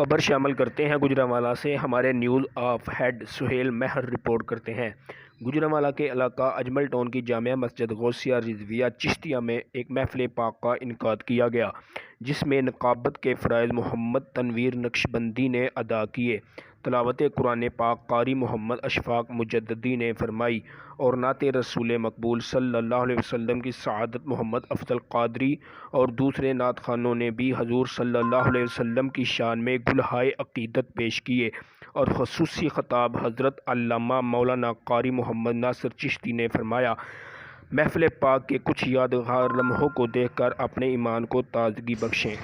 खबर शामिल करते हैं गुजरांवाला से। हमारे news of head Suhail Mehar report करते हैं। गुजरांवाला के इलाका अजमल टाउन की जामिया मस्जिद गौसिया रिजविया चिश्तिया में एक महफिल पाक का इनकाद किया गया, जिसमें नकाबत के फ़राइज़ मोहम्मद तनवीर नक्शबंदी ने अदा किए। तिलावत कुरान पाक कारी मोहम्मद अशफाक मुजद्दिदी ने फरमाई और नाते रसूल मकबूल सल्लल्लाहु अलैहि वसल्लम की सआदत मोहम्मद अफजल कादरी और दूसरे नात खानों ने भी हजूर सल्लल्लाहु अलैहि वसल्लम की शान में गुलहाए अक़ीदत पेश किए और ख़ुसूसी ख़ताब हज़रत अल्लामा मौलाना कारी मोहम्मद नासिर चिश्ती ने फरमाया, महफिल पाक के कुछ यादगार लम्हों को देखकर अपने ईमान को ताज़गी बख्शें।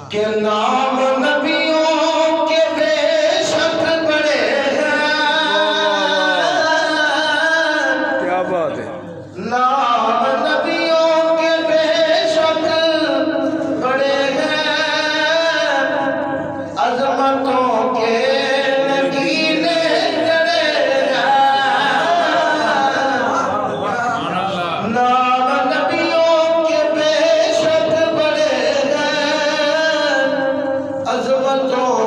के नाम नबियों के बेशक बड़े हैं। क्या बात है। नाम नबियों के बेशक बड़े हैं, अजमतों के नगीने जड़े हैं। नाम नबियों के बेशक बड़े हैं, अजमतों